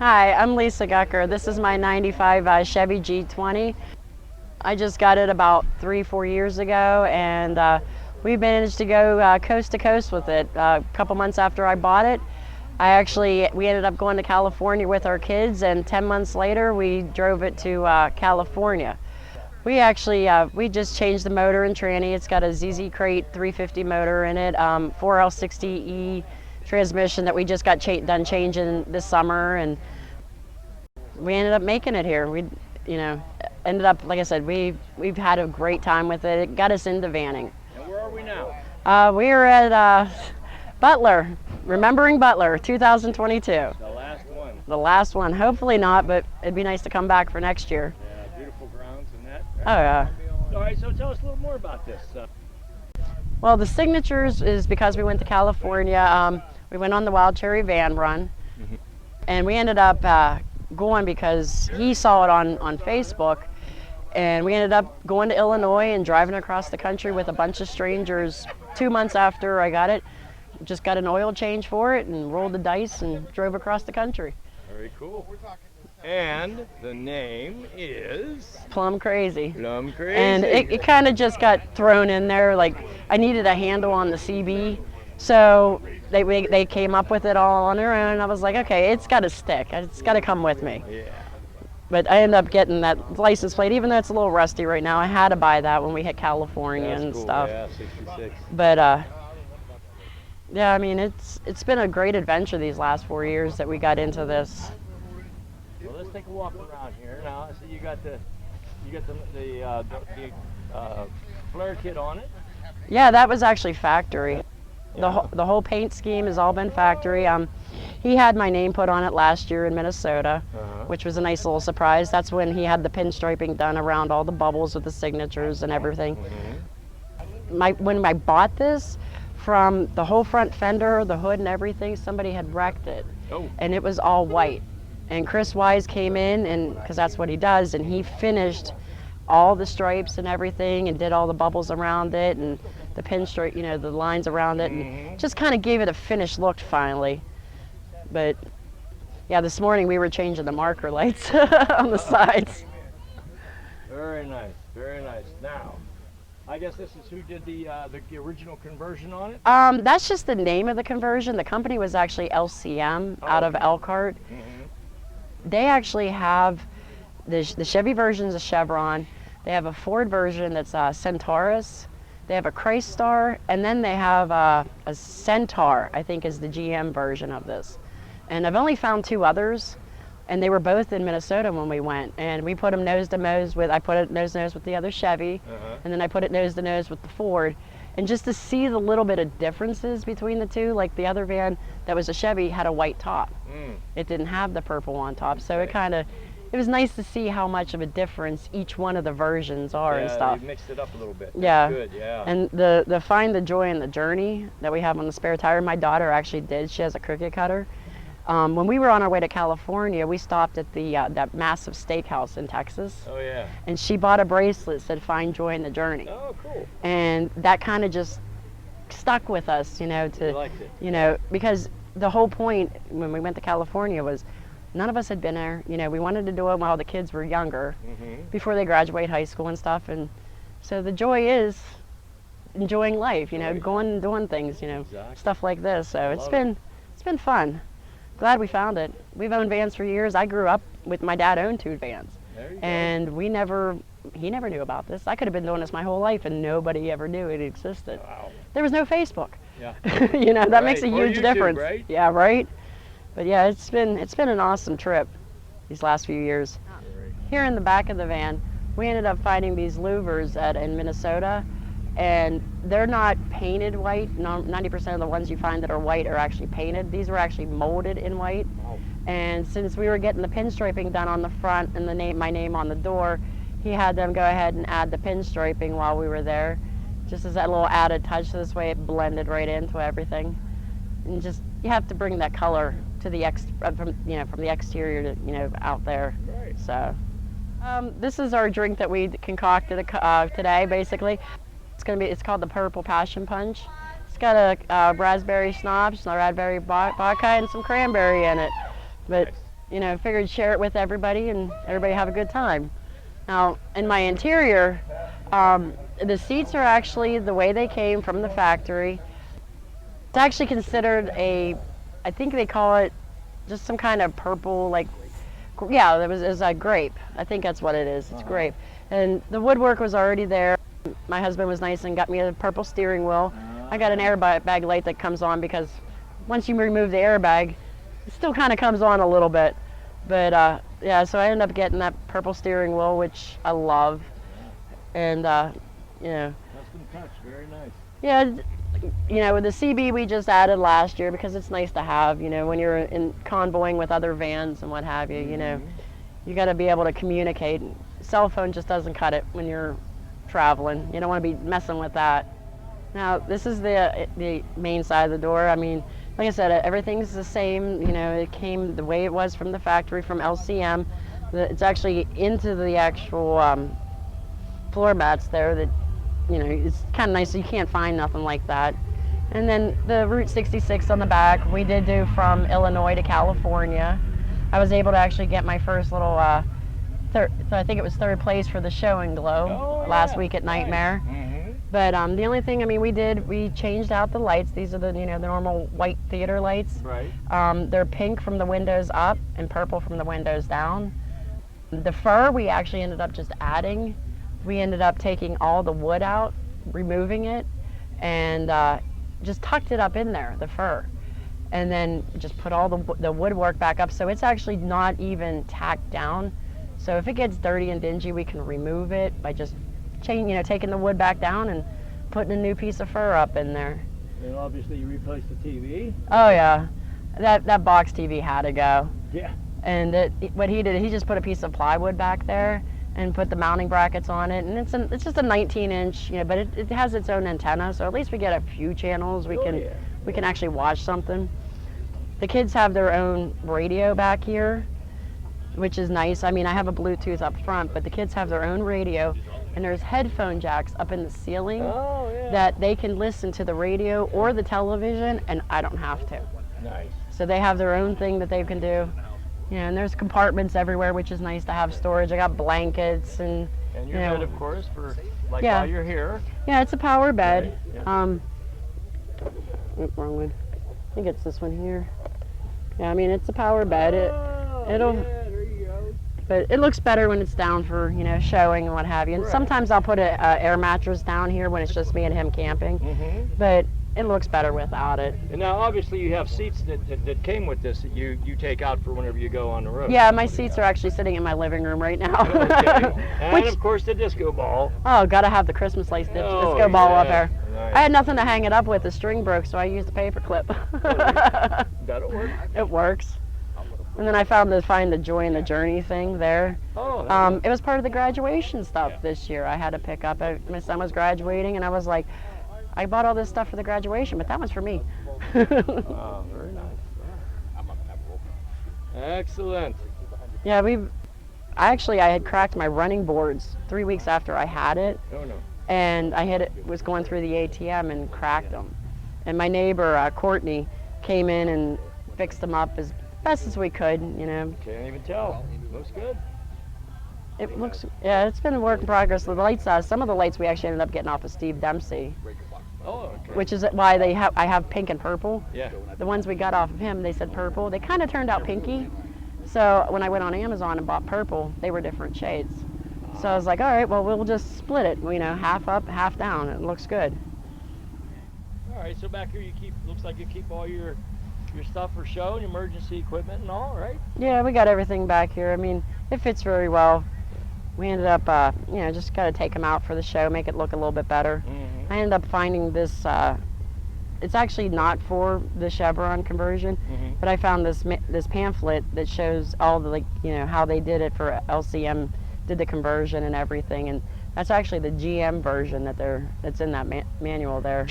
Hi, I'm Lisa Gauker. This is my 95 Chevy G20. I just got it about 3-4 years ago, and we managed to go coast to coast with it. A couple months after I bought it, we ended up going to California with our kids, and 10 months later we drove it to California. We just changed the motor and tranny. It's got a ZZ Crate 350 motor in it, 4L60E transmission that we just got done changing this summer, and we ended up making it here. We, ended up, like I said, we've had a great time with it. It got us into vanning. And where are we now? We're at Butler, remembering Butler, 2022. The last one. The last one. Hopefully not, but it'd be nice to come back for next year. Yeah, beautiful grounds and that. Oh yeah. All right, so tell us a little more about this. Well, the signatures is because we went to California. We went on the Wild Cherry van run, and we ended up going because he saw it on Facebook, and we ended up going to Illinois and driving across the country with a bunch of strangers. 2 months after I got it, just got an oil change for it and rolled the dice and drove across the country. Very cool. And the name is? Plum Crazy. Plum Crazy. And it kind of just got thrown in there. Like, I needed a handle on the CB, so they came up with it all on their own. I was like, okay, it's got to stick. It's got to come with me. Yeah. But I ended up getting that license plate, even though it's a little rusty right now. I had to buy that when we hit California. That's and cool. stuff. Yeah, 66. But yeah, I mean, it's been a great adventure these last 4 years that we got into this. Well, let's take a walk around here now. I see you got the flare kit on it. Yeah, that was actually factory. Yeah. The whole paint scheme has all been factory. He had my name put on it last year in Minnesota, which was a nice little surprise. That's when he had the pinstriping done around all the bubbles with the signatures and everything. When I bought this, from the whole front fender, the hood and everything, somebody had wrecked it. Oh. And it was all white. And Chris Wise came in, and because that's what he does, and he finished all the stripes and everything and did all the bubbles around it and the pinstripe, the lines around it, and just kind of gave it a finished look finally. But yeah, this morning we were changing the marker lights on the sides. Very nice, very nice. Now, I guess this is who did the original conversion on it? That's just the name of the conversion. The company was actually LCM out of Elkhart. They actually have the Chevy version's a Chevron. They have a Ford version that's a Centaurus. They have a Chrysler, and then they have a Centaur, I think is the GM version of this. And I've only found 2 others, and they were both in Minnesota when we went. And we put them nose to nose with, I put it nose to nose with the other Chevy, and then I put it nose to nose with the Ford. And just to see the little bit of differences between the two, like the other van that was a Chevy had a white top. It didn't have the purple on top, so it was nice to see how much of a difference each one of the versions are and stuff. Yeah, mixed it up a little bit. Yeah. That's good, yeah. And the Find the Joy in the Journey that we have on the spare tire, my daughter actually did. She has a cricket cutter. When we were on our way to California, we stopped at that massive steakhouse in Texas. Oh, yeah. And she bought a bracelet that said Find Joy in the Journey. Oh, cool. And that kind of just stuck with us, You liked it. because the whole point when we went to California was none of us had been there. We wanted to do it while the kids were younger, before they graduate high school and stuff. And so the joy is enjoying life, going and doing things, Exactly. stuff like this. So it's been fun. Glad we found it. We've owned vans for years. I grew up with my dad owned 2 vans. There you And he never knew about this. I could have been doing this my whole life and nobody ever knew it existed. Wow. There was no Facebook. Yeah. That Right. makes a Or huge YouTube, difference. right? Yeah, right? But yeah, it's been an awesome trip these last few years. Here in the back of the van, we ended up finding these louvers in Minnesota, and they're not painted white. 90% of the ones you find that are white are actually painted. These were actually molded in white. Wow. And since we were getting the pinstriping done on the front and my name on the door, he had them go ahead and add the pinstriping while we were there, just as that little added touch. So this way it blended right into everything. And just, you have to bring that color to the from the exterior to out there. Right. So this is our drink that we concocted today. Basically, it's called the Purple Passion Punch. It's got a raspberry schnapps, a raspberry vodka, and some cranberry in it. But figured share it with everybody and everybody have a good time. Now, in my interior, the seats are actually the way they came from the factory. It's actually considered I think they call it just some kind of purple, like, yeah, it was a grape. I think that's what it is. It's grape. And the woodwork was already there. My husband was nice and got me a purple steering wheel. I got an airbag light that comes on because once you remove the airbag, it still kind of comes on a little bit. But yeah, so I ended up getting that purple steering wheel, which I love. And Custom touch, very nice. Yeah, with the CB we just added last year because it's nice to have, when you're in convoying with other vans and what have you, you got to be able to communicate. Cell phone just doesn't cut it when you're traveling. You don't want to be messing with that. Now, this is the main side of the door. I mean, like I said, everything's the same. It came the way it was from the factory, from LCM. It's actually into the actual floor mats there that, it's kind of nice. So you can't find nothing like that. And then the Route 66 on the back, we did do from Illinois to California. I was able to actually get my first little, so I think it was third place for the show and glow last week at Nightmare. But the only thing, we changed out the lights. These are the, the normal white theater lights. Right. They're pink from the windows up and purple from the windows down. The fur, we actually ended up just adding. We ended up taking all the wood out, removing it, and just tucked it up in there, the fur. And then just put all the woodwork back up. So it's actually not even tacked down. So if it gets dirty and dingy, we can remove it by just taking the wood back down and putting a new piece of fur up in there. And obviously you replaced the TV. Oh yeah, that box TV had to go. Yeah. And what he did, he just put a piece of plywood back there and put the mounting brackets on it, and it's just a 19-inch, but it has its own antenna, so at least we get a few channels. We can actually watch something. The kids have their own radio back here, which is nice. I have a Bluetooth up front, but the kids have their own radio, and there's headphone jacks up in the ceiling that they can listen to the radio or the television, and I don't have to. Nice. So they have their own thing that they can do. And there's compartments everywhere, which is nice to have storage. I got blankets and your bed, of course, for while you're here. Yeah, it's a power bed. Right. Yeah. Wrong one. I think it's this one here. Yeah, it's a power bed. It'll. Yeah, there you go. But it looks better when it's down for showing and what have you. And sometimes I'll put a air mattress down here when it's just me and him camping. But it looks better without it. And now, obviously, you have seats that came with this that you take out for whenever you go on the road. Yeah, my seats are actually sitting in my living room right now. Okay. And, of course, the disco ball. Oh, got to have the Christmas lights disco ball up there. Nice. I had nothing to hang it up with. The string broke, so I used a paper clip. That'll work. It works. And then I find the joy in the journey thing there. Oh. It was part of the graduation stuff this year. I had to pick up. My son was graduating, and I was like, I bought all this stuff for the graduation, but that one's for me. Oh, very nice. Excellent. Yeah, I had cracked my running boards 3 weeks after I had it. Oh, no. And was going through the ATM and cracked them. And my neighbor, Courtney, came in and fixed them up as best as we could, Can't even tell. Looks good. It looks, it's been a work in progress. The lights, some of the lights we actually ended up getting off of Steve Dempsey. Oh, okay. Which is why I have pink and purple. Yeah. The ones we got off of him, they said purple. They kind of turned out pinky. So when I went on Amazon and bought purple, they were different shades. So I was like, all right, well, we'll just split it, half up, half down. It looks good. All right, so back here looks like you keep all your stuff for show and emergency equipment and all, right? Yeah, we got everything back here. It fits very well. We ended up, just got to take them out for the show, make it look a little bit better. I ended up finding this, it's actually not for the Chevron conversion, but I found this pamphlet that shows all the, how they did it for LCM, did the conversion and everything, and that's actually the GM version that's in that manual there.